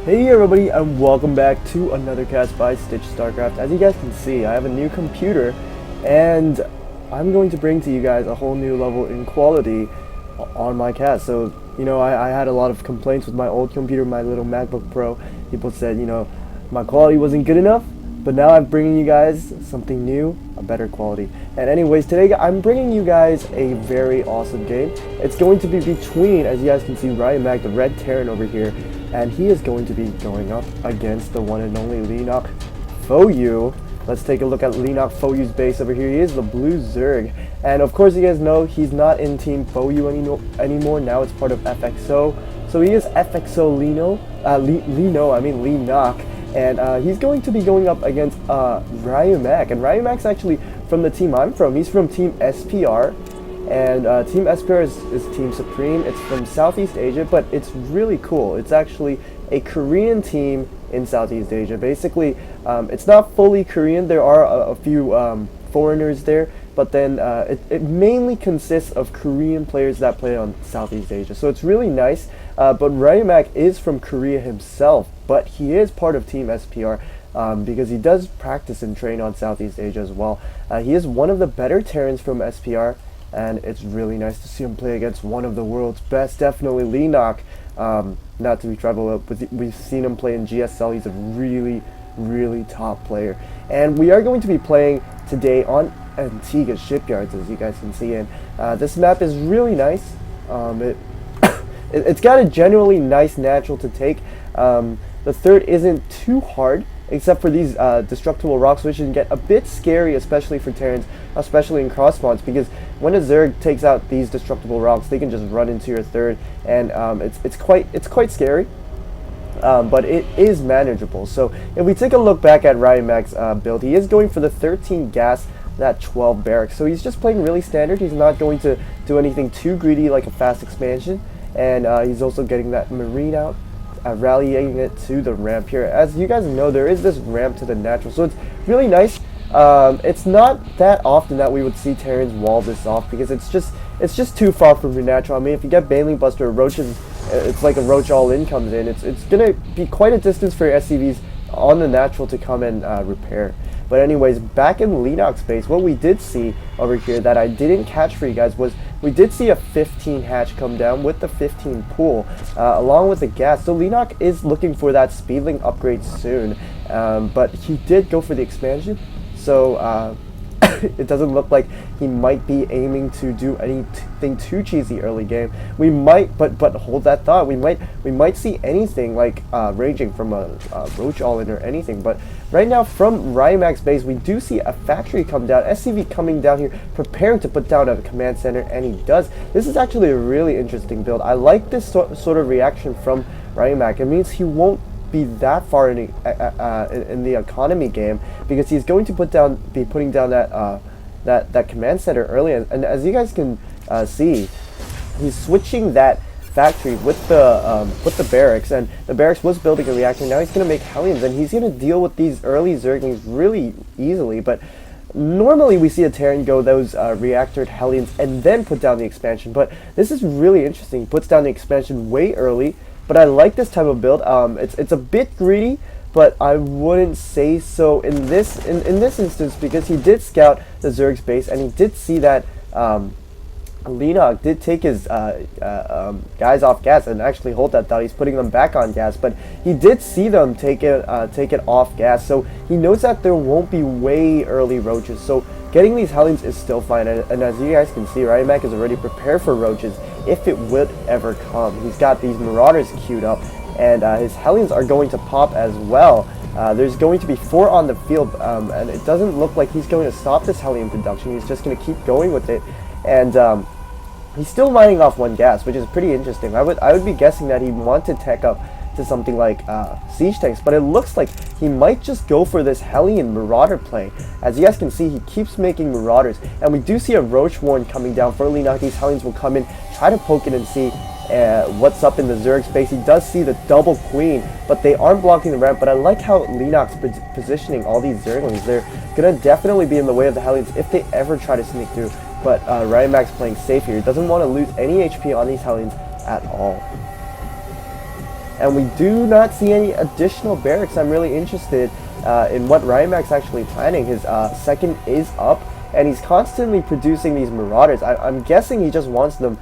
Hey everybody, and welcome back to another cast by Stitch StarCraft. As you guys can see, I have a new computer, and I'm going to bring to you guys a whole new level in quality on my cast. So, I had a lot of complaints with my old computer, my little MacBook Pro. People said, my quality wasn't good enough, but now I'm bringing you guys something new, a better quality. And anyways, today I'm bringing you guys a very awesome game. It's going to be between, as you guys can see, RyooMak, the red Terran over here, and he is going to be going up against the one and only FXOLeenock. Let's take a look at FXOLeenock FXO's base over here. He is the blue Zerg, and of course you guys know he's not in Team FXO anymore. Now it's part of FXO, so he is FXOLeenock, and he's going to be going up against RyooMak, and RyooMak's actually from the team I'm from. He's from Team SPR. And Team SPR is Team Supreme. It's from Southeast Asia, but it's really cool. It's actually a Korean team in Southeast Asia. Basically, it's not fully Korean. There are a few foreigners there, but then it mainly consists of Korean players that play on Southeast Asia. So it's really nice. But RyooMak is from Korea himself, but he is part of Team SPR. Because he does practice and train on Southeast Asia as well. He is one of the better Terrans from SPR, and it's really nice to see him play against one of the world's best, definitely FXOLeenock. Not to be tribal, but we've seen him play in GSL. He's a really top player. And we are going to be playing today on Antigua Shipyards, as you guys can see. And this map is really nice. It's got a generally nice natural to take. The third isn't too hard, except for these destructible rocks, which can get a bit scary, especially for Terrans, especially in cross spawns, because when a Zerg takes out these destructible rocks, they can just run into your third, and it's quite scary, but it is manageable. So if we take a look back at RyooMak's build, he is going for the 13 gas, that 12 barracks, so he's just playing really standard. He's not going to do anything too greedy like a fast expansion, and he's also getting that marine out. Rallying it to the ramp here. As you guys know, there is this ramp to the natural, so it's really nice. It's not that often that we would see Terrans wall this off, because it's just too far from your natural. I mean, if you get Baneling Buster or Roaches, it's like a Roach all-in comes in. It's gonna be quite a distance for your SCVs on the natural to come and repair. But anyways, back in FXOLeenock's base, what we did see over here that I didn't catch for you guys was we did see a 15 hatch come down with the 15 pool, along with the gas. So FXOLeenock is looking for that speedling upgrade soon, but he did go for the expansion. So it doesn't look like he might be aiming to do anything too cheesy early game. We might, but hold that thought. We might see anything like ranging from a Roach all-in or anything. But right now, from RyooMak's base, we do see a factory come down. SCV coming down here, preparing to put down a command center, and he does. This is actually a really interesting build. I like this sort of reaction from RyooMak. It means he won't be that far in the economy game, because he's going to be putting down that command center early, and as you guys can see, he's switching that factory with the barracks, and the barracks was building a reactor. Now he's going to make Hellions, and he's going to deal with these early Zerglings really easily. But normally we see a Terran go those reactored Hellions and then put down the expansion, but this is really interesting. He puts down the expansion way early. But I like this type of build. It's a bit greedy, but I wouldn't say so in this instance, because he did scout the Zerg's base, and he did see that FXOLeenock did take his guys off gas and actually hold that thought. He's putting them back on gas, but he did see them take it off gas, so he knows that there won't be way early Roaches. So getting these Hellions is still fine, and as you guys can see, RyooMak is already prepared for Roaches if it would ever come. He's got these Marauders queued up, and his Hellions are going to pop as well. There's going to be 4 on the field, and it doesn't look like he's going to stop this Hellion production. He's just going to keep going with it, and he's still mining off 1 gas, which is pretty interesting. I would be guessing that he'd want to tech up to something like siege tanks, but it looks like he might just go for this Hellion Marauder play. As you guys can see, he keeps making Marauders, and we do see a Roach Warren coming down for FXOLeenock. These Hellions will come in, try to poke it and see what's up in the Zerg space. He does see the double Queen, but they aren't blocking the ramp. But I like how FXOLeenock's positioning all these Zerglings. They're gonna definitely be in the way of the Hellions if they ever try to sneak through. But RyooMak's playing safe here. He doesn't want to lose any HP on these Hellions at all. and we do not see any additional barracks. I'm really interested in what RyooMak's actually planning. His second is up, and he's constantly producing these Marauders. I'm guessing he just wants them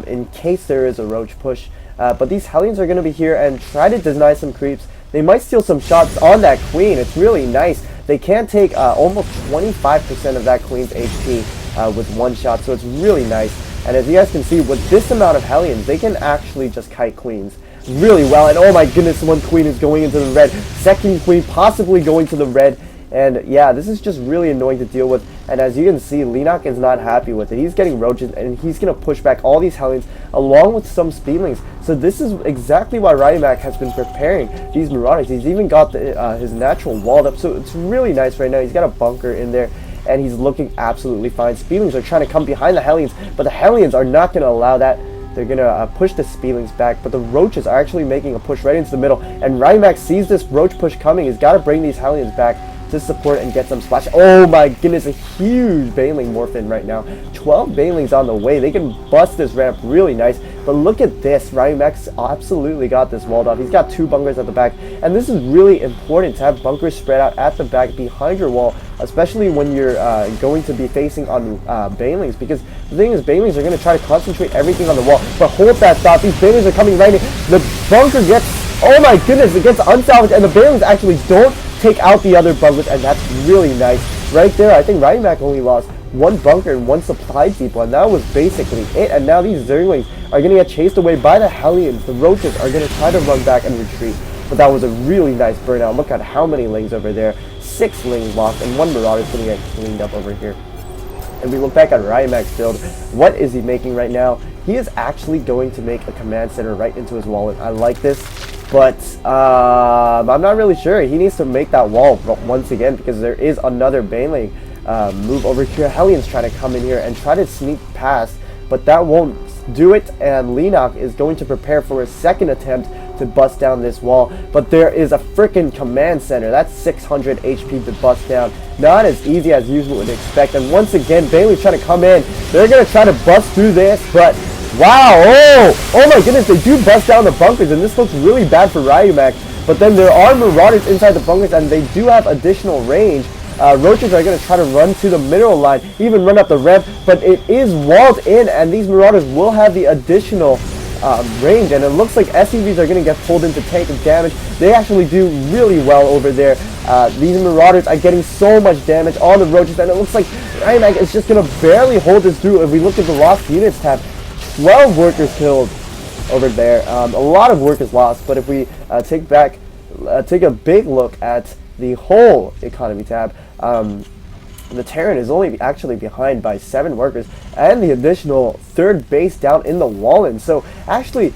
in case there is a Roach push. But these Hellions are going to be here and try to deny some creeps. They might steal some shots on that Queen. It's really nice. They can take almost 25% of that Queen's HP with one shot, so it's really nice. And as you guys can see, with this amount of Hellions, they can actually just kite Queens really well. And oh my goodness, one Queen is going into the red. Second Queen possibly going to the red. And yeah, this is just really annoying to deal with. And as you can see, Leenock is not happy with it. He's getting roaches, and he's going to push back all these Hellions along with some Speedlings. So this is exactly why RyooMak has been preparing these Marauders. He's even got his natural walled up, so it's really nice right now. He's got a bunker in there, and he's looking absolutely fine. Speedlings are trying to come behind the Hellions, but the Hellions are not going to allow that. They're going to push the Speedlings back, but the Roaches are actually making a push right into the middle. And RyooMak sees this Roach push coming. He's got to bring these Hellions back to support and get some splash. Oh my goodness, a huge Baneling morph in right now. 12 Banelings on the way. They can bust this ramp really nice. But look at this. RyooMak's absolutely got this walled off. He's got 2 bunkers at the back. And this is really important to have bunkers spread out at the back behind your wall, especially when you're going to be facing on Banelings. Because the thing is, Banelings are going to try to concentrate everything on the wall. But hold that thought. These Banelings are coming right in. The bunker gets, oh my goodness, it gets unsalvaged. And the Banelings actually don't take out the other bunkers, and that's really nice. Right there, I think RyooMak only lost 1 bunker and 1 supply depot, and that was basically it. And now these Zerglings are going to get chased away by the Hellions. The Roaches are going to try to run back and retreat. But that was a really nice burnout. Look at how many Lings over there. 6 Lings lost, and 1 Marauder is going to get cleaned up over here. And we look back at RyooMak's build. What is he making right now? He is actually going to make a command center right into his wallet. I like this. But I'm not really sure. He needs to make that wall once again, because there is another Baneling move over here. Hellions trying to come in here and try to sneak past, but that won't do it. And Leenock is going to prepare for a second attempt to bust down this wall. But there is a freaking command center. That's 600 HP to bust down. Not as easy as you would expect. And once again, Bailey's trying to come in. They're going to try to bust through this, but wow, oh my goodness, they do bust down the bunkers, and this looks really bad for RyooMak. But then there are Marauders inside the bunkers, and they do have additional range. Roaches are going to try to run to the mineral line, even run up the ramp, but it is walled in, and these Marauders will have the additional range, and it looks like SCVs are going to get pulled into tank of damage. They actually do really well over there. These Marauders are getting so much damage on the Roaches, and it looks like RyooMak is just going to barely hold this through. If we look at the lost units tab, 12 workers killed over there. A lot of workers lost, but if we take a big look at the whole economy tab, the Terran is only actually behind by 7 workers, and the additional 3rd base down in the Wallen. So actually,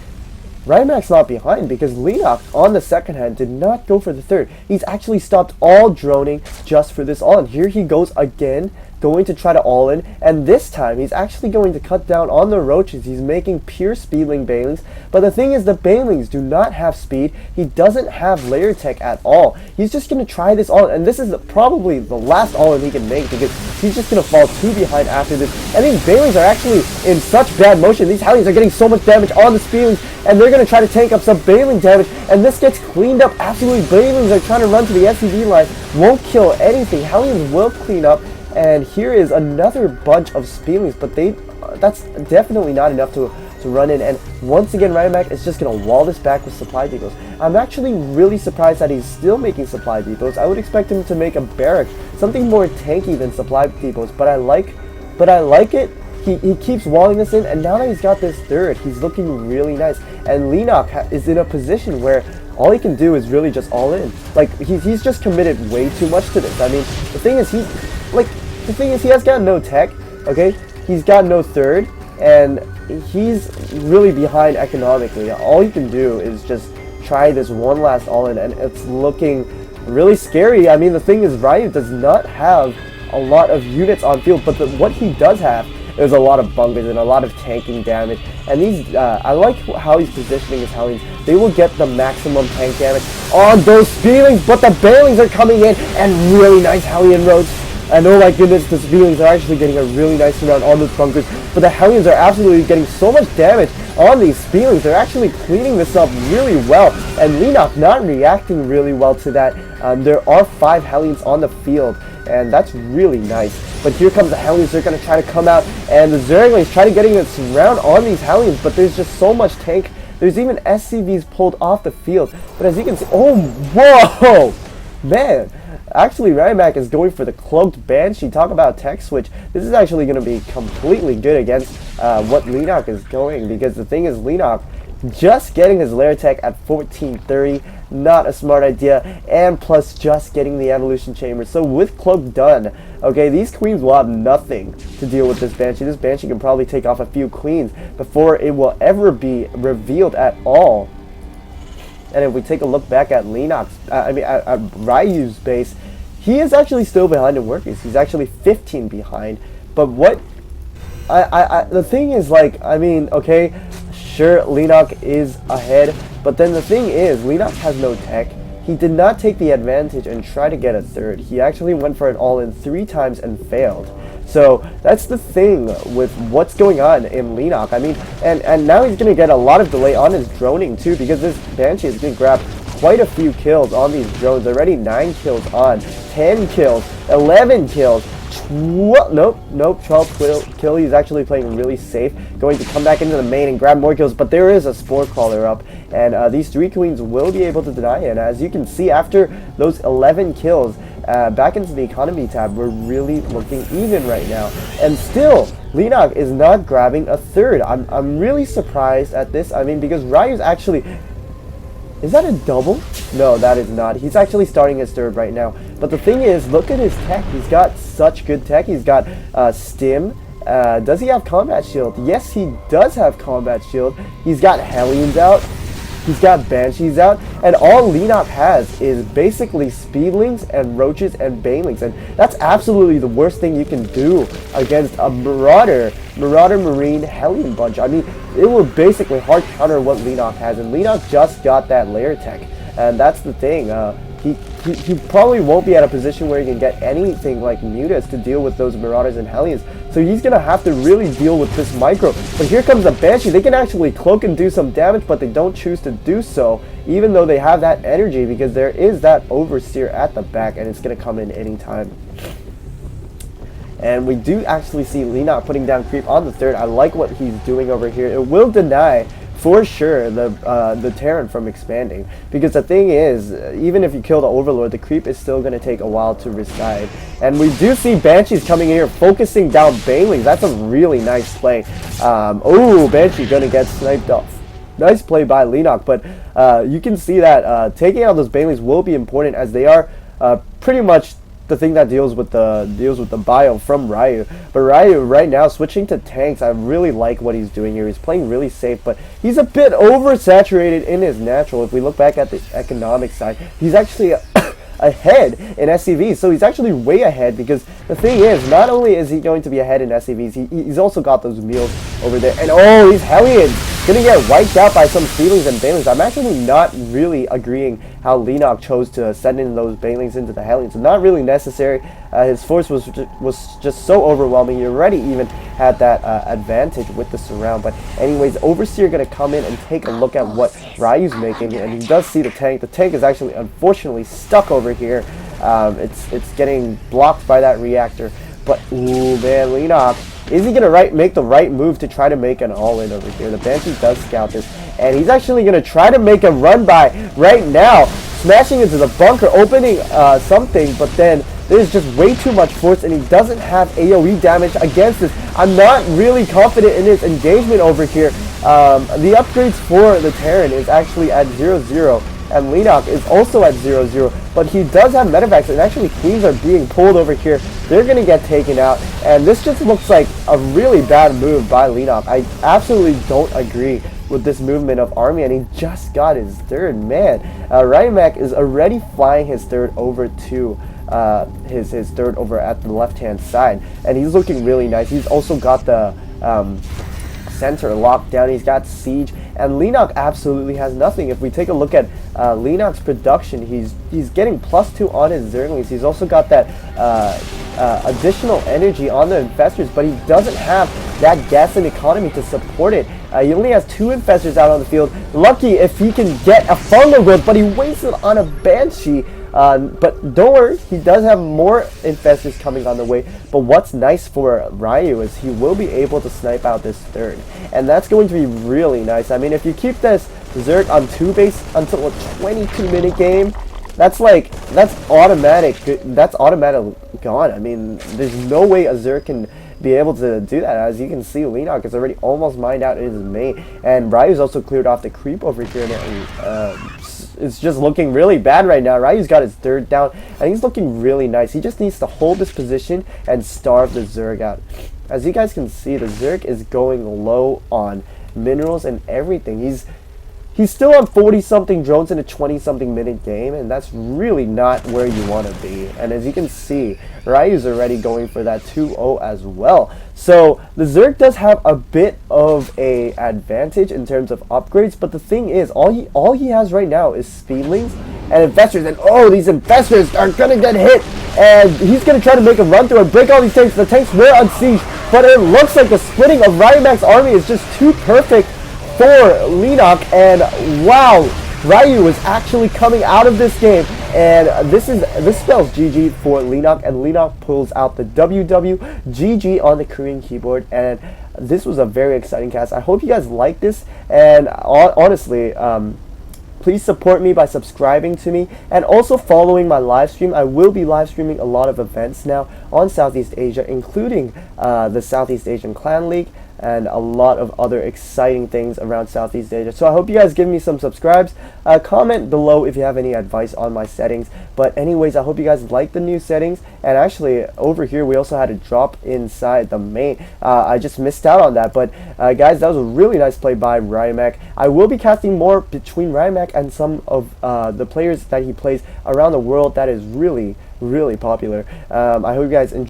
RyooMak's not behind, because Leenock on the second hand did not go for the 3rd. He's actually stopped all droning just for this all-in. Here he goes again, going to try to all-in, and this time he's actually going to cut down on the Roaches. He's making pure Speedling Banelings, but the thing is, the Banelings do not have speed. He doesn't have layer tech at all. He's just going to try this all-in, and this is probably the last all-in he can make, because he's just going to fall 2 behind after this. And these Banelings are actually in such bad motion. These Hellions are getting so much damage on the Speedlings, and they're going to try to tank up some Baneling damage, and this gets cleaned up. Absolutely, Banelings are trying to run to the SCV line. Won't kill anything. Hellions will clean up. And here is another bunch of Speedlings, but that's definitely not enough to run in. And once again, RyooMak is just going to wall this back with supply depots. I'm actually really surprised that he's still making supply depots. I would expect him to make a barrack, something more tanky than supply depots, but I like it. He keeps walling this in, and now that he's got this 3rd, he's looking really nice. And Leenock is in a position where all he can do is really just all in. Like, he's just committed way too much to this. I mean, the thing is, he has got no tech, okay? He's got no 3rd, and he's really behind economically. All he can do is just try this one last all-in, and it's looking really scary. I mean, the thing is, Ryu does not have a lot of units on field, but what he does have is a lot of bunkers and a lot of tanking damage. And these, I like how he's positioning his Hellions. They will get the maximum tank damage on those Speedlings, but the Banelings are coming in, and really nice Hellion roads. And oh my goodness, the Speedlings are actually getting a really nice round on those bunkers, but the Hellions are absolutely getting so much damage on these feelings. They're actually cleaning this up really well, and Leenock not reacting really well to that. There are 5 Hellions on the field, and that's really nice. But here comes the Hellions. They're going to try to come out, and the Zerglings try to getting a surround on these Hellions, but there's just so much tank. There's even SCVs pulled off the field. But as you can see, oh, whoa, man. Actually, RyooMak is going for the Cloaked Banshee. Talk about tech switch. This is actually going to be completely good against what Leenock is going, because the thing is, Leenock just getting his lair tech at 1430, not a smart idea, and plus just getting the evolution chamber. So with Cloak done, okay, these queens will have nothing to deal with this Banshee. This Banshee can probably take off a few queens before it will ever be revealed at all. And if we take a look back at Leenock's, at Ryu's base, he is actually still behind in workers. He's actually 15 behind. But what, the thing is, like, I mean, okay, sure, Leenock is ahead, but then the thing is, Leenock has no tech. He did not take the advantage and try to get a third. He actually went for it all-in 3 times and failed. So that's the thing with what's going on in Leenock. I mean, and now he's going to get a lot of delay on his droning too, because this Banshee is going to grab quite a few kills on these drones. Already 9 kills on, 10 kills, 11 kills. Nope, 12 kill. He's actually playing really safe, going to come back into the main and grab more kills, but there is a Spore Crawler up, and these 3 queens will be able to deny it. And as you can see, after those 11 kills, back into the economy tab, we're really looking even right now. And still, Leenock is not grabbing a third. I'm really surprised at this. I mean, because Ryu's actually... Is that a double? No, that is not. He's actually starting his third right now. But the thing is, look at his tech. He's got such good tech. He's got Stim. Does he have Combat Shield? Yes, he does have Combat Shield. He's got Hellions out. He's got Banshees out, and all Leenock has is basically Speedlings and Roaches and Banelings, and that's absolutely the worst thing you can do against a Marauder Marine Hellion bunch. I mean, it will basically hard counter what Leenock has, and Leenock just got that layer tech, and that's the thing. He probably won't be at a position where he can get anything like Mutas to deal with those Marauders and Hellions. So he's going to have to really deal with this micro. But here comes a Banshee. They can actually cloak and do some damage, but they don't choose to do so, even though they have that energy, because there is that Overseer at the back, and it's going to come in anytime. And we do actually see Leenock putting down creep on the third. I like what he's doing over here. It will deny for sure the Terran from expanding, because the thing is, even if you kill the Overlord, the creep is still going to take a while to reside. And we do see Banshees coming in here, focusing down Banelings. That's a really nice play. Oh, Banshee going to get sniped off. Nice play by Leenock, but you can see that taking out those Banelings will be important, as they are pretty much the thing that deals with the bio from Ryu. But Ryu right now switching to tanks. I really like what he's doing here. He's playing really safe, but he's a bit oversaturated in his natural. If we look back at the economic side, he's actually ahead in SCVs, so he's actually way ahead, because the thing is, not only is he going to be ahead in SCVs, he's also got those meals over there. And oh, these Hellions gonna get wiped out by some Speedlings and Banelings. I'm actually not really agreeing how Leenock chose to send in those Banelings into the Hellions. Not really necessary. His force was just so overwhelming. He already even had that advantage with the surround. But anyways, Overseer gonna come in and take a look at what Ryu's making, and he does see the tank. The tank is actually unfortunately stuck over here. It's getting blocked by that reactor. But ooh, man, Leenock, is he gonna make the right move to try to make an all-in over here? The Banshee does scout this, and he's actually gonna try to make a run by right now, smashing into the bunker, opening something, but then there's just way too much force, and he doesn't have AoE damage against this. I'm not really confident in his engagement over here. The upgrades for the Terran is actually at 0-0, and Leenock is also at 0-0, but he does have medevacs, and actually queens are being pulled over here. They're going to get taken out, and this just looks like a really bad move by Leenock. I absolutely don't agree with this movement of army, and he just got his third. Man, RyooMak is already flying his third over to his third over at the left-hand side, and he's looking really nice. He's also got the center locked down. He's got siege, and Leenock absolutely has nothing. If we take a look at Leenock's production, he's getting +2 on his Zerglings. He's also got that additional energy on the infestors, but he doesn't have that gas and economy to support it. He only has 2 infestors out on the field. Lucky if he can get a Funnel Growth, but he wasted on a Banshee. But don't worry, he does have more infestors coming on the way. But what's nice for Ryu is he will be able to snipe out this third, and that's going to be really nice. I mean, if you keep this Zerg on 2 base until a 22-minute game, that's automatic. That's automatic gone. I mean, there's no way a Zerg can be able to do that. As you can see, Leenock is already almost mined out in his main, and Ryu's also cleared off the creep over here, and it's just looking really bad right now. Ryu's got his third down, and he's looking really nice. He just needs to hold this position and starve the Zerg out. As you guys can see, the Zerg is going low on minerals and everything. He's still on 40-something drones in a 20-something minute game, and that's really not where you want to be. And as you can see, Ryu's already going for that 2-0 as well. So the Zerg does have a bit of a advantage in terms of upgrades, but the thing is, all he has right now is Speedlings and Infestors, and oh, these Infestors are gonna get hit, and he's gonna try to make a run through and break all these tanks. The tanks were on siege, but it looks like the splitting of RyooMak's army is just too perfect for Leenock, and wow, Ryu is actually coming out of this game, and this spells GG for Leenock, and Leenock pulls out the GG on the Korean keyboard. And this was a very exciting cast. I hope you guys like this, and honestly, please support me by subscribing to me and also following my live stream. I will be live streaming a lot of events now on Southeast Asia, including the Southeast Asian Clan League and a lot of other exciting things around Southeast Asia. So I hope you guys give me some subscribes. Comment below if you have any advice on my settings. But anyways, I hope you guys like the new settings. And actually, over here, we also had a drop inside the main. I just missed out on that. But guys, that was a really nice play by RyooMak. I will be casting more between RyooMak and some of the players that he plays around the world that is really, really popular. I hope you guys enjoy.